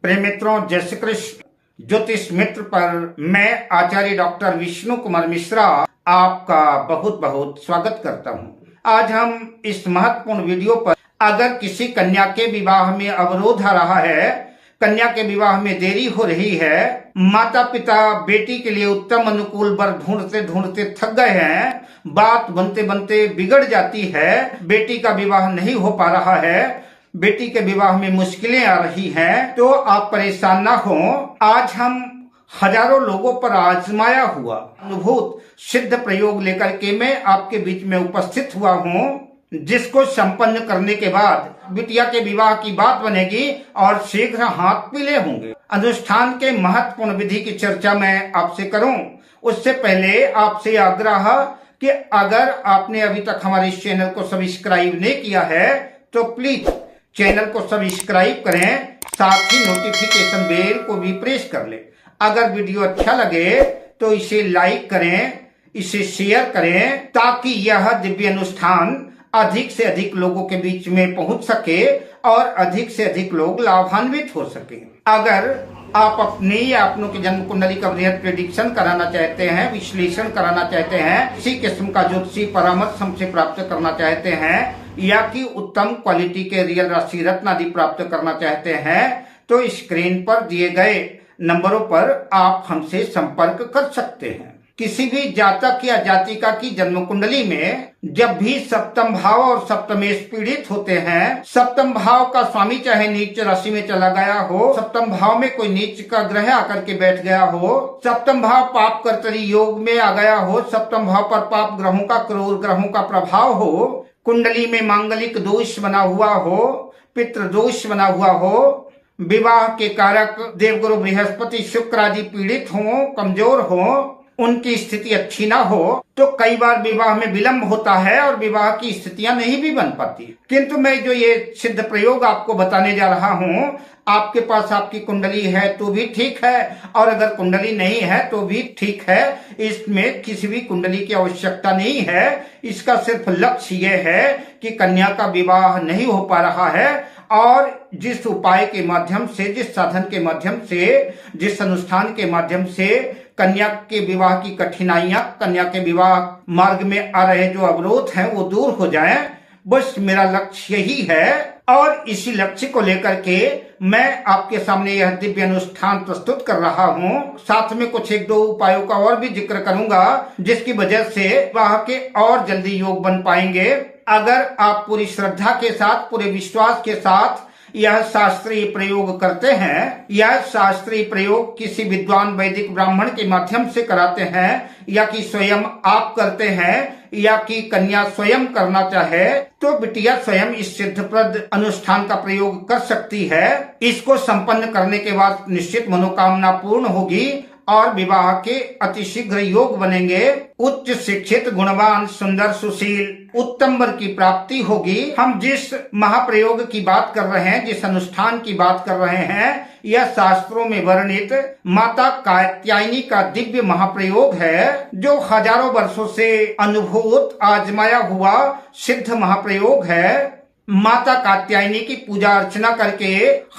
प्रिय मित्रों, जय श्री कृष्ण। ज्योतिष मित्र पर मैं आचार्य डॉक्टर विष्णु कुमार मिश्रा आपका बहुत बहुत स्वागत करता हूं। आज हम इस महत्वपूर्ण वीडियो पर अगर किसी कन्या के विवाह में अवरोध आ रहा है, कन्या के विवाह में देरी हो रही है, माता पिता बेटी के लिए उत्तम अनुकूल वर ढूंढते ढूंढते थक गए हैं, बात बनते बनते बिगड़ जाती है, बेटी का विवाह नहीं हो पा रहा है, बेटी के विवाह में मुश्किलें आ रही हैं, तो आप परेशान ना हो। आज हम हजारों लोगों पर आजमाया हुआ अनुभूत सिद्ध प्रयोग लेकर के मैं आपके बीच में उपस्थित हुआ हूँ, जिसको संपन्न करने के बाद बिटिया के विवाह की बात बनेगी और शीघ्र हाथ पीले होंगे। अनुष्ठान के महत्वपूर्ण विधि की चर्चा मैं आपसे करूं, उससे पहले आपसे आग्रह कि अगर आपने अभी तक हमारे इस चैनल को सब्सक्राइब नहीं किया है तो प्लीज चैनल को सब्सक्राइब करें, साथ ही नोटिफिकेशन बेल को भी प्रेस कर लें। अगर वीडियो अच्छा लगे तो इसे लाइक करें, इसे शेयर करें, ताकि यह दिव्य अनुष्ठान अधिक से अधिक लोगों के बीच में पहुंच सके और अधिक से अधिक लोग लाभान्वित हो सके। अगर आप अपने या अपनों की जन्म कुंडली का बृहद प्रेडिक्शन कराना चाहते हैं, विश्लेषण कराना चाहते हैं, किसी किस्म का ज्योतिषी परामर्श हमसे प्राप्त करना चाहते हैं, या कि उत्तम क्वालिटी के रियल राशि रत्न आदि प्राप्त करना चाहते हैं, तो स्क्रीन पर दिए गए नंबरों पर आप हमसे संपर्क कर सकते हैं। किसी भी जातक या जातिका की जन्म कुंडली में जब भी सप्तम भाव और सप्तमेश पीड़ित होते हैं, सप्तम भाव का स्वामी चाहे नीच राशि में चला गया हो, सप्तम भाव में कोई नीच का ग्रह आकर के बैठ गया हो, सप्तम भाव पाप कर्तरी योग में आ गया हो, सप्तम भाव पर पाप ग्रहों का, क्रूर ग्रहों का प्रभाव हो, कुंडली में मांगलिक दोष बना हुआ हो, पितृ दोष बना हुआ हो, विवाह के कारक देवगुरु बृहस्पति शुक्र आदि पीड़ित हो, कमजोर हो, उनकी स्थिति अच्छी ना हो, तो कई बार विवाह में विलंब होता है और विवाह की स्थितियां नहीं भी बन पाती। किंतु मैं जो ये सिद्ध प्रयोग आपको बताने जा रहा हूँ, आपके पास आपकी कुंडली है तो भी ठीक है, और अगर कुंडली नहीं है तो भी ठीक है। इसमें किसी भी कुंडली की आवश्यकता नहीं है। इसका सिर्फ लक्ष्य ये है कि कन्या का विवाह नहीं हो पा रहा है, और जिस उपाय के माध्यम से, जिस साधन के माध्यम से, जिस अनुष्ठान के माध्यम से कन्या के विवाह की कठिनाइयां, कन्या के विवाह मार्ग में आ रहे जो अवरोध हैं वो दूर हो जाएं, बस मेरा लक्ष्य यही है। और इसी लक्ष्य को लेकर के मैं आपके सामने यह दिव्य अनुष्ठान प्रस्तुत कर रहा हूँ। साथ में कुछ एक दो उपायों का और भी जिक्र करूंगा, जिसकी वजह से विवाह के और जल्दी योग बन पाएंगे। अगर आप पूरी श्रद्धा के साथ, पूरे विश्वास के साथ यह शास्त्रीय प्रयोग करते हैं, यह शास्त्रीय प्रयोग किसी विद्वान वैदिक ब्राह्मण के माध्यम से कराते हैं, या कि स्वयं आप करते हैं, या कि कन्या स्वयं करना चाहे, तो बिटिया स्वयं इस सिद्धप्रद अनुष्ठान का प्रयोग कर सकती है। इसको संपन्न करने के बाद निश्चित मनोकामना पूर्ण होगी और विवाह के अतिशीघ्र योग बनेंगे। उच्च शिक्षित, गुणवान, सुंदर, सुशील, उत्तम वर की प्राप्ति होगी। हम जिस महाप्रयोग की बात कर रहे हैं, जिस अनुष्ठान की बात कर रहे हैं, यह शास्त्रों में वर्णित माता कात्यायनी का दिव्य महाप्रयोग है, जो हजारों वर्षों से अनुभूत आजमाया हुआ सिद्ध महाप्रयोग है। माता कात्यायनी की पूजा अर्चना करके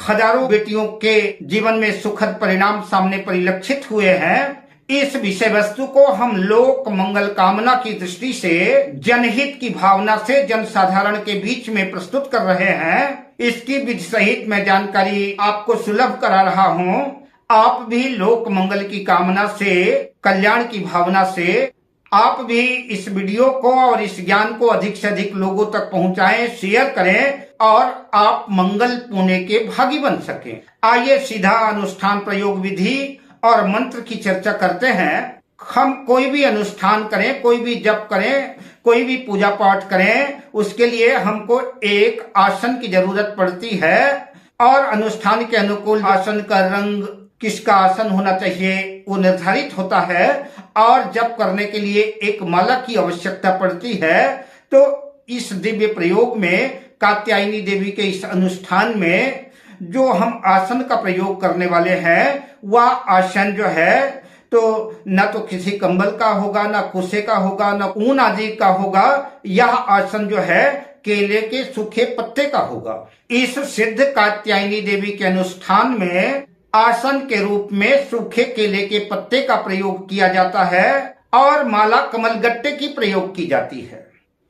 हजारों बेटियों के जीवन में सुखद परिणाम सामने परिलक्षित हुए हैं। इस विषय वस्तु को हम लोक मंगल कामना की दृष्टि से, जनहित की भावना से जनसाधारण के बीच में प्रस्तुत कर रहे हैं। इसकी विधि सहित मैं जानकारी आपको सुलभ करा रहा हूँ। आप भी लोक मंगल की कामना से, कल्याण की भावना से आप भी इस वीडियो को और इस ज्ञान को अधिक से अधिक लोगों तक पहुंचाएं, शेयर करें, और आप मंगल पुण्य के भागी बन सकें। आइए सीधा अनुष्ठान प्रयोग विधि और मंत्र की चर्चा करते हैं। हम कोई भी अनुष्ठान करें, कोई भी जप करें, कोई भी पूजा पाठ करें, उसके लिए हमको एक आसन की जरूरत पड़ती है, और अनुष्ठान के अनुकूल आसन का रंग, किसका आसन होना चाहिए, वो निर्धारित होता है। और जप करने के लिए एक माला की आवश्यकता पड़ती है। तो इस दिव्य प्रयोग में, कात्यायनी देवी के इस अनुष्ठान में जो हम आसन का प्रयोग करने वाले हैं, वह आसन जो है तो न तो किसी कंबल का होगा, न कुशे का होगा, न ऊन आदि का होगा। यह आसन जो है केले के सूखे पत्ते का होगा। इस सिद्ध कात्यायनी देवी के अनुष्ठान में आसन के रूप में सूखे केले के पत्ते का प्रयोग किया जाता है और माला कमलगट्टे की प्रयोग की जाती है।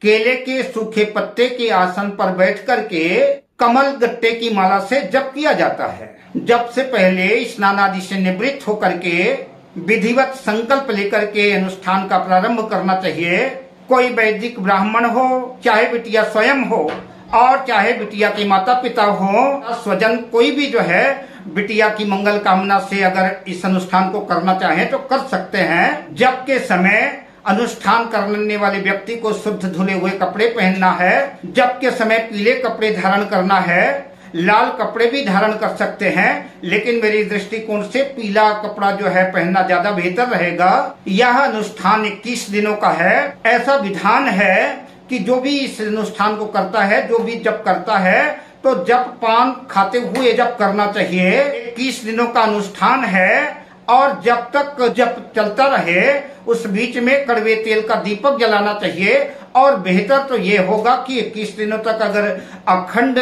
केले के सूखे पत्ते के आसन पर बैठ करके कमल गट्टे की माला से जप किया जाता है। जप से पहले स्नान आदि से निवृत्त होकर के विधिवत संकल्प लेकर के अनुष्ठान का प्रारंभ करना चाहिए। कोई वैदिक ब्राह्मण हो, चाहे बिटिया स्वयं हो और चाहे बिटिया के माता पिता हो, स्वजन कोई भी जो है बिटिया की मंगल कामना से अगर इस अनुष्ठान को करना चाहे तो कर सकते हैं। जप के समय अनुष्ठान करने वाले व्यक्ति को शुद्ध धुले हुए कपड़े पहनना है। जप के समय पीले कपड़े धारण करना है। लाल कपड़े भी धारण कर सकते हैं, लेकिन मेरी दृष्टिकोण से पीला कपड़ा जो है पहनना ज्यादा बेहतर रहेगा। यह अनुष्ठान 21 दिनों का है। ऐसा विधान है कि जो भी इस अनुष्ठान को करता है, जो भी जप करता है, तो जप पान खाते हुए जप करना चाहिए। 21 दिनों का अनुष्ठान है और जब तक जप चलता रहे उस बीच में कड़वे तेल का दीपक जलाना चाहिए। और बेहतर तो ये होगा कि 21 दिनों तक अगर अखंड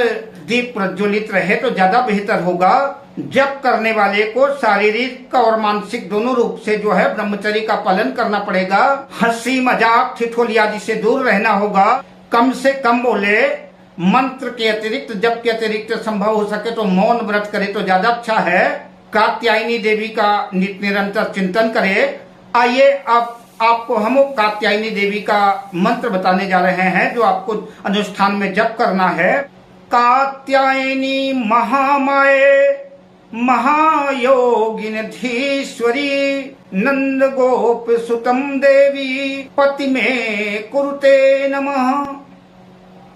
दीप प्रज्वलित रहे तो ज्यादा बेहतर होगा। जप करने वाले को शारीरिक और मानसिक दोनों रूप से जो है ब्रह्मचर्य का पालन करना पड़ेगा। हंसी मजाक ठिठोली आदि से दूर रहना होगा। कम से कम बोले। मंत्र के अतिरिक्त, जप के अतिरिक्त संभव हो सके तो मौन व्रत करे तो ज्यादा अच्छा है। कात्यायनी देवी का निरंतर चिंतन करें। आइए अब आपको हम कात्यायनी देवी का मंत्र बताने जा रहे हैं जो आपको अनुष्ठान में जप करना है। कात्यायनी महामाये महायोगिन धीश्वरी नंद गोप सुतम देवी पति में कुरुते नमः।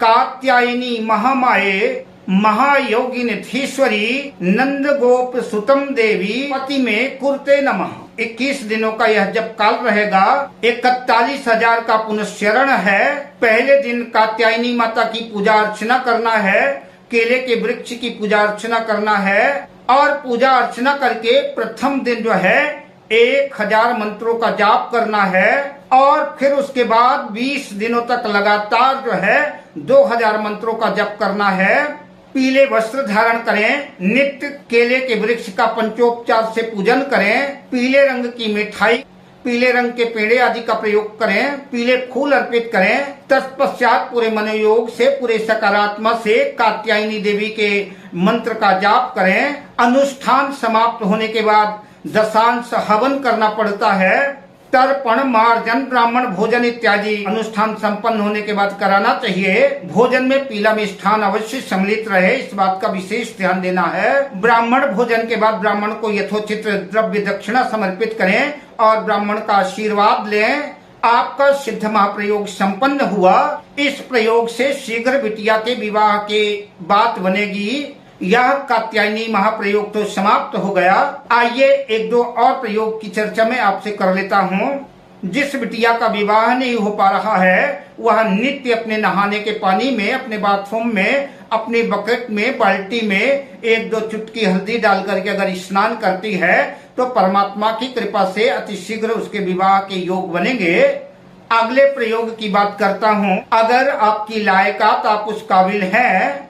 कात्यायनी महामाये महायोगिन धीश्वरी नंद गोप सुतम देवी पति में कुरुते नमः। 21 दिनों का यह जप काल रहेगा। 41,000 का पुनश्चरण है। पहले दिन कात्यायनी माता की पूजा अर्चना करना है। केले के वृक्ष की पूजा अर्चना करना है और पूजा अर्चना करके प्रथम दिन जो है 1000 मंत्रों का जाप करना है और फिर उसके बाद 20 दिनों तक लगातार जो है 2000 मंत्रों का जप करना है। पीले वस्त्र धारण करें। नित्य केले के वृक्ष का पंचोपचार से पूजन करें। पीले रंग की मिठाई, पीले रंग के पेड़े आदि का प्रयोग करें। पीले फूल अर्पित करें। तत्पश्चात पूरे मनोयोग से, पूरे सकारात्मक से कात्यायनी देवी के मंत्र का जाप करें। अनुष्ठान समाप्त होने के बाद दशांश हवन करना पड़ता है। तर्पण, मार्जन, ब्राह्मण भोजन इत्यादि अनुष्ठान संपन्न होने के बाद कराना चाहिए। भोजन में पीला मिष्ठान अवश्य सम्मिलित रहे, इस बात का विशेष ध्यान देना है। ब्राह्मण भोजन के बाद ब्राह्मण को यथोचित द्रव्य दक्षिणा समर्पित करें और ब्राह्मण का आशीर्वाद लें। आपका सिद्ध महाप्रयोग संपन्न हुआ। इस प्रयोग से शीघ्र बिटिया के विवाह के बात बनेगी। यह कात्यायनी महाप्रयोग तो समाप्त हो गया। आइए एक दो और प्रयोग की चर्चा में आपसे कर लेता हूँ। जिस बिटिया का विवाह नहीं हो पा रहा है वह नित्य अपने नहाने के पानी में, अपने बाथरूम में, अपने बकेट में, बाल्टी में 1-2 चुटकी हल्दी डाल करके अगर स्नान करती है तो परमात्मा की कृपा से अतिशीघ्र उसके विवाह के योग बनेंगे। अगले प्रयोग की बात करता हूँ। अगर आपकी लायकात, आप उस काबिल हैं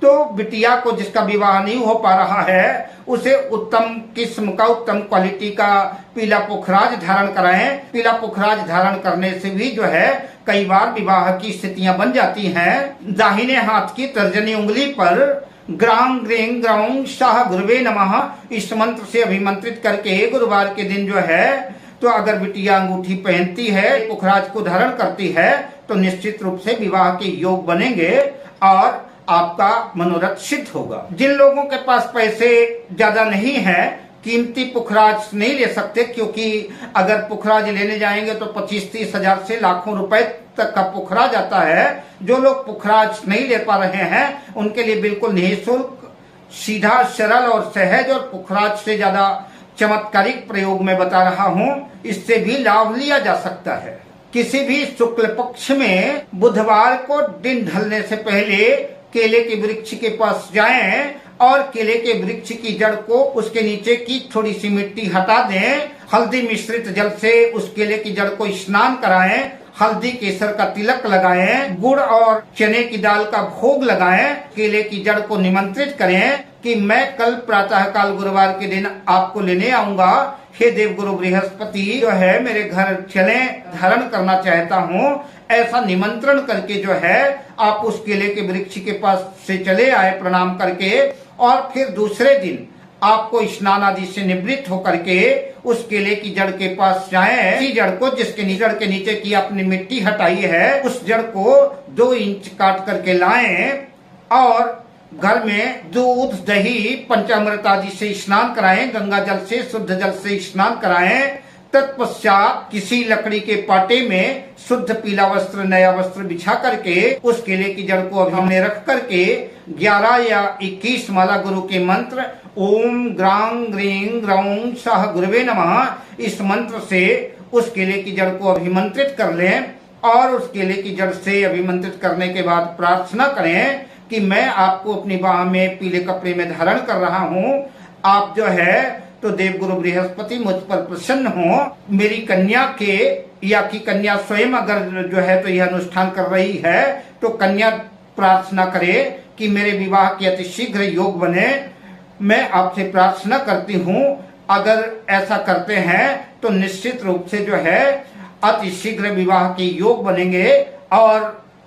तो बिटिया को जिसका विवाह नहीं हो पा रहा है उसे उत्तम किस्म का, उत्तम क्वालिटी का पीला पुखराज धारण कराएं। पीला पुखराज धारण करने से भी जो है कई बार विवाह की स्थितियां बन जाती हैं। दाहिने हाथ की तर्जनी उंगली पर ग्राम ग्रें ग्राउं शाह गुरुवे नमः इस मंत्र से अभिमंत्रित करके गुरुवार के दिन जो है तो अगर बिटिया अंगूठी पहनती है, पुखराज को धारण करती है तो निश्चित रूप से विवाह के योग बनेंगे और आपका मनोरथ सिद्ध होगा। जिन लोगों के पास पैसे ज्यादा नहीं है, कीमती पुखराज नहीं ले सकते, क्योंकि अगर पुखराज लेने जाएंगे तो 25-30 हजार से लाखों रुपए तक का पुखराज आता है। जो लोग पुखराज नहीं ले पा रहे हैं उनके लिए बिल्कुल निःशुल्क, सीधा, सरल और सहज और पुखराज से ज्यादा चमत्कारिक प्रयोग में बता रहा हूँ। इससे भी लाभ लिया जा सकता है। किसी भी शुक्ल पक्ष में बुधवार को दिन ढलने से पहले केले के वृक्ष के पास जाएं और केले के वृक्ष की जड़ को, उसके नीचे की थोड़ी सी मिट्टी हटा दें। हल्दी मिश्रित जल से उस केले की जड़ को स्नान कराएं। हल्दी केसर का तिलक लगाएं, गुड़ और चने की दाल का भोग लगाएं, केले की जड़ को निमंत्रित करें कि मैं कल प्रातः काल गुरुवार के दिन आपको लेने आऊंगा। हे देव गुरु बृहस्पति जो है मेरे घर चलें, धारण करना चाहता हूँ। ऐसा निमंत्रण करके जो है आप उस केले के वृक्ष के पास से चले आए प्रणाम करके, और फिर दूसरे दिन आपको स्नान आदि से निवृत्त होकर के उस केले की जड़ के पास जाएं। इसी जड़ को जिसके जड़ के नीचे की आपने मिट्टी हटाई है, उस जड़ को 2 इंच काट करके लाएं और घर में दूध दही पंचामृत आदि से स्नान कराएं, गंगा जल से शुद्ध जल से स्नान कराएं। तत्पश्चात किसी लकड़ी के पाटे में शुद्ध पीला वस्त्र नया वस्त्र बिछा करके उस केले की जड़ को हमने रख करके 11 या 21 माला गुरु के मंत्र ओम ग्रां ग्रीं ग्रौं सह गुरुवे नमः, इस मंत्र से उस केले की जड़ को अभिमंत्रित कर लें। और उस केले की जड़ से अभिमंत्रित करने के बाद प्रार्थना करें कि मैं आपको अपनी बाह में पीले कपड़े में धारण कर रहा हूँ। आप जो है तो देवगुरु बृहस्पति मुझ पर प्रसन्न हो। मेरी कन्या के या कि कन्या स्वयं अगर जो है तो यह अनुष्ठान कर रही है तो कन्या प्रार्थना करे कि मेरे विवाह के अति शीघ्र योग बने। मैं आपसे प्रार्थना करती हूँ, अगर ऐसा करते हैं तो निश्चित रूप से जो है अति शीघ्र विवाह के योग बनेंगे और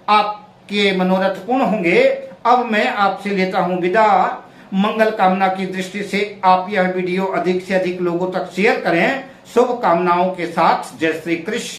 आपके मनोरथ पूर्ण होंगे। अब मैं आपसे लेता हूँ विदा। मंगल कामना की दृष्टि से आप यह वीडियो अधिक से अधिक लोगों तक शेयर करें। शुभ कामनाओं के साथ, जय श्री कृष्ण।